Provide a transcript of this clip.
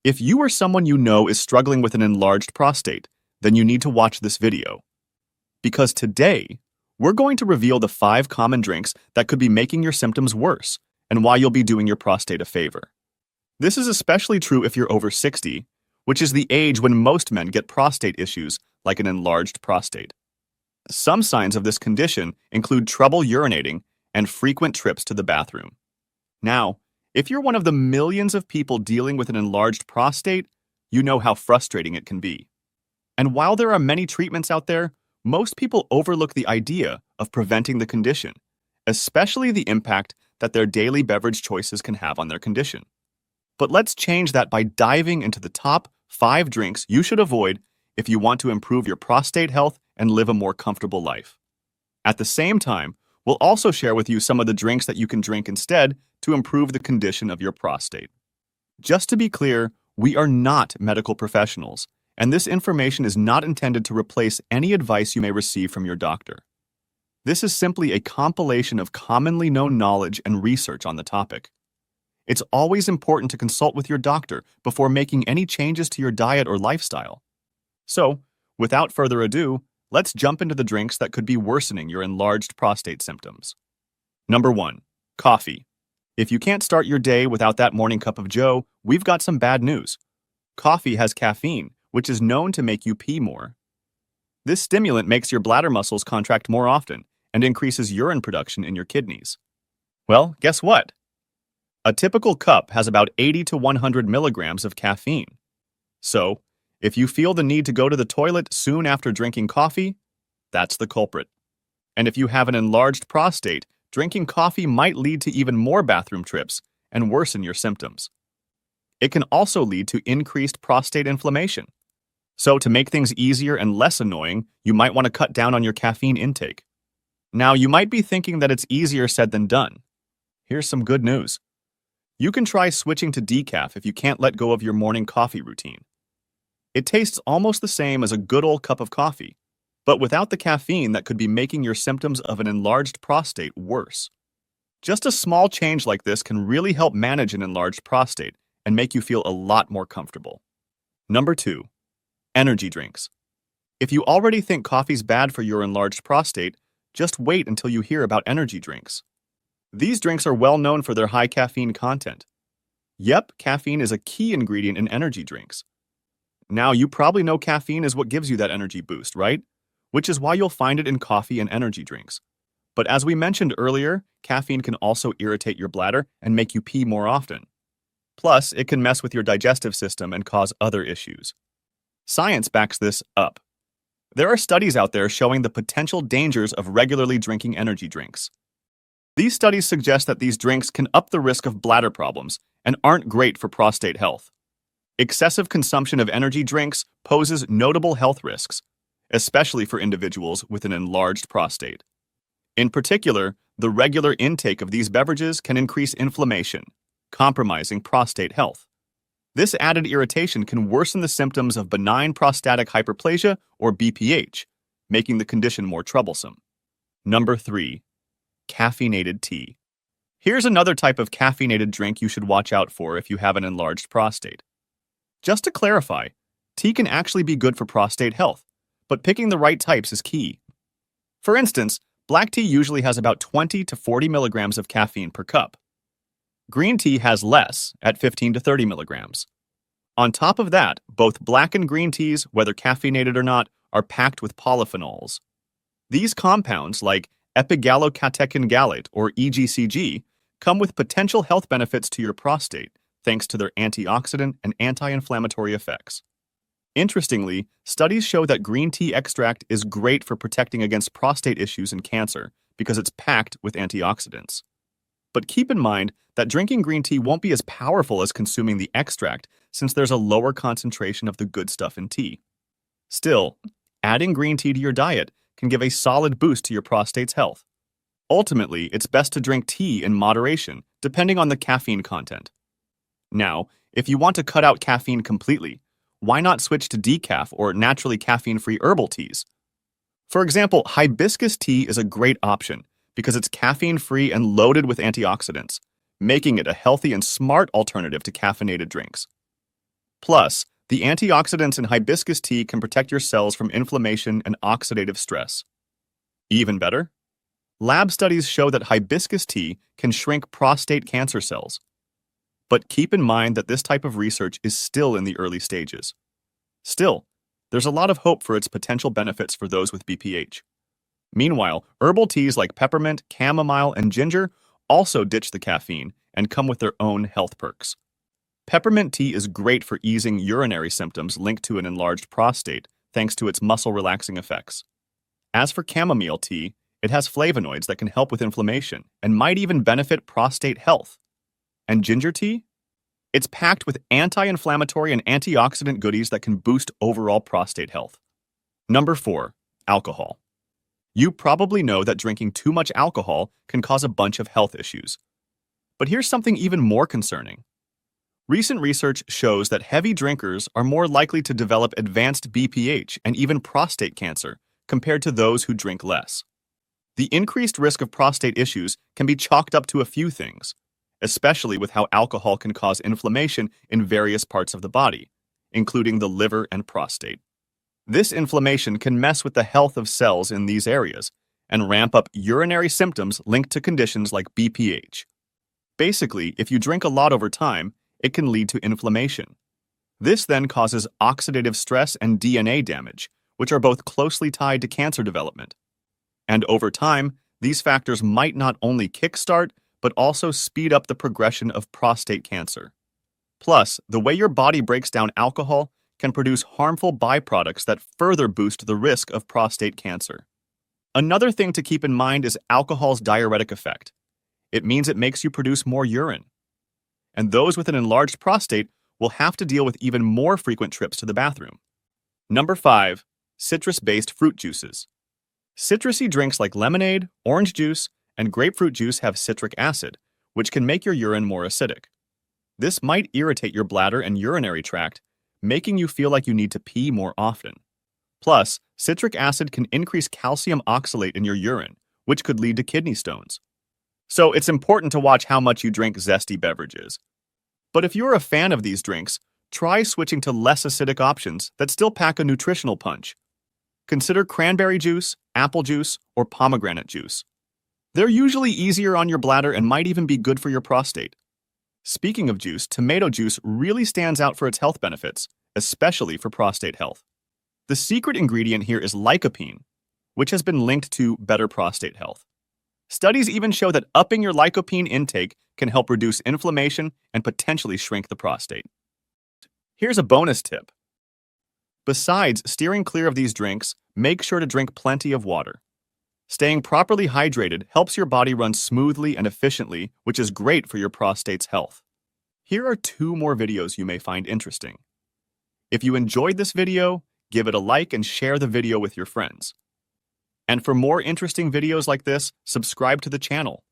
If you or someone you know is struggling with an enlarged prostate, then you need to watch this video. Because today, we're going to reveal the 5 common drinks that could be making your symptoms worse and why you'll be doing your prostate a favor. This is especially true if you're over 60, which is the age when most men get prostate issues like an enlarged prostate. Some signs of this condition include trouble urinating and frequent trips to the bathroom. Now, if you're one of the millions of people dealing with an enlarged prostate, you know how frustrating it can be. And while there are many treatments out there, most people overlook the idea of preventing the condition, especially the impact that their daily beverage choices can have on their condition. But let's change that by diving into the top 5 drinks you should avoid if you want to improve your prostate health and live a more comfortable life. At the same time, we'll also share with you some of the drinks that you can drink instead to improve the condition of your prostate. Just to be clear, we are not medical professionals, and this information is not intended to replace any advice you may receive from your doctor. This is simply a compilation of commonly known knowledge and research on the topic. It's always important to consult with your doctor before making any changes to your diet or lifestyle. So, without further ado, let's jump into the drinks that could be worsening your enlarged prostate symptoms. Number 1. Coffee. If you can't start your day without that morning cup of joe, we've got some bad news. Coffee has caffeine, which is known to make you pee more. This stimulant makes your bladder muscles contract more often and increases urine production in your kidneys. Well, guess what? A typical cup has about 80 to 100 milligrams of caffeine. So, if you feel the need to go to the toilet soon after drinking coffee, that's the culprit. And if you have an enlarged prostate, drinking coffee might lead to even more bathroom trips and worsen your symptoms. It can also lead to increased prostate inflammation. So to make things easier and less annoying, you might want to cut down on your caffeine intake. Now, you might be thinking that it's easier said than done. Here's some good news. You can try switching to decaf if you can't let go of your morning coffee routine. It tastes almost the same as a good old cup of coffee, but without the caffeine that could be making your symptoms of an enlarged prostate worse. Just a small change like this can really help manage an enlarged prostate and make you feel a lot more comfortable. Number 2. Energy drinks. If you already think coffee's bad for your enlarged prostate, just wait until you hear about energy drinks. These drinks are well known for their high caffeine content. Yep, caffeine is a key ingredient in energy drinks. Now, you probably know caffeine is what gives you that energy boost, right? Which is why you'll find it in coffee and energy drinks. But as we mentioned earlier, caffeine can also irritate your bladder and make you pee more often. Plus, it can mess with your digestive system and cause other issues. Science backs this up. There are studies out there showing the potential dangers of regularly drinking energy drinks. These studies suggest that these drinks can up the risk of bladder problems and aren't great for prostate health. Excessive consumption of energy drinks poses notable health risks, especially for individuals with an enlarged prostate. In particular, the regular intake of these beverages can increase inflammation, compromising prostate health. This added irritation can worsen the symptoms of benign prostatic hyperplasia, or BPH, making the condition more troublesome. Number 3. Caffeinated tea. Here's another type of caffeinated drink you should watch out for if you have an enlarged prostate. Just to clarify, tea can actually be good for prostate health, but picking the right types is key. For instance, black tea usually has about 20 to 40 milligrams of caffeine per cup. Green tea has less, at 15 to 30 milligrams. On top of that, both black and green teas, whether caffeinated or not, are packed with polyphenols. These compounds, like epigallocatechin gallate, or EGCG, come with potential health benefits to your prostate, thanks to their antioxidant and anti-inflammatory effects. Interestingly, studies show that green tea extract is great for protecting against prostate issues and cancer because it's packed with antioxidants. But keep in mind that drinking green tea won't be as powerful as consuming the extract since there's a lower concentration of the good stuff in tea. Still, adding green tea to your diet can give a solid boost to your prostate's health. Ultimately, it's best to drink tea in moderation, depending on the caffeine content. Now, if you want to cut out caffeine completely, why not switch to decaf or naturally caffeine-free herbal teas? For example, hibiscus tea is a great option because it's caffeine-free and loaded with antioxidants, making it a healthy and smart alternative to caffeinated drinks. Plus, the antioxidants in hibiscus tea can protect your cells from inflammation and oxidative stress. Even better, lab studies show that hibiscus tea can shrink prostate cancer cells. But keep in mind that this type of research is still in the early stages. Still, there's a lot of hope for its potential benefits for those with BPH. Meanwhile, herbal teas like peppermint, chamomile, and ginger also ditch the caffeine and come with their own health perks. Peppermint tea is great for easing urinary symptoms linked to an enlarged prostate, thanks to its muscle-relaxing effects. As for chamomile tea, it has flavonoids that can help with inflammation and might even benefit prostate health. And ginger tea? It's packed with anti-inflammatory and antioxidant goodies that can boost overall prostate health. Number 4. Alcohol. You probably know that drinking too much alcohol can cause a bunch of health issues. But here's something even more concerning. Recent research shows that heavy drinkers are more likely to develop advanced BPH and even prostate cancer compared to those who drink less. The increased risk of prostate issues can be chalked up to a few things, especially with how alcohol can cause inflammation in various parts of the body, including the liver and prostate. This inflammation can mess with the health of cells in these areas and ramp up urinary symptoms linked to conditions like BPH. Basically, if you drink a lot over time, it can lead to inflammation. This then causes oxidative stress and DNA damage, which are both closely tied to cancer development. And over time, these factors might not only kickstart, but also speed up the progression of prostate cancer. Plus, the way your body breaks down alcohol can produce harmful byproducts that further boost the risk of prostate cancer. Another thing to keep in mind is alcohol's diuretic effect. It means it makes you produce more urine. And those with an enlarged prostate will have to deal with even more frequent trips to the bathroom. Number 5. Citrus-based fruit juices. Citrusy drinks like lemonade, orange juice, and grapefruit juice have citric acid, which can make your urine more acidic. This might irritate your bladder and urinary tract, making you feel like you need to pee more often. Plus, citric acid can increase calcium oxalate in your urine, which could lead to kidney stones. So it's important to watch how much you drink zesty beverages. But if you're a fan of these drinks, try switching to less acidic options that still pack a nutritional punch. Consider cranberry juice, apple juice, or pomegranate juice. They're usually easier on your bladder and might even be good for your prostate. Speaking of juice, tomato juice really stands out for its health benefits, especially for prostate health. The secret ingredient here is lycopene, which has been linked to better prostate health. Studies even show that upping your lycopene intake can help reduce inflammation and potentially shrink the prostate. Here's a bonus tip. Besides steering clear of these drinks, make sure to drink plenty of water. Staying properly hydrated helps your body run smoothly and efficiently, which is great for your prostate's health. Here are 2 more videos you may find interesting. If you enjoyed this video, give it a like and share the video with your friends. And for more interesting videos like this, subscribe to the channel.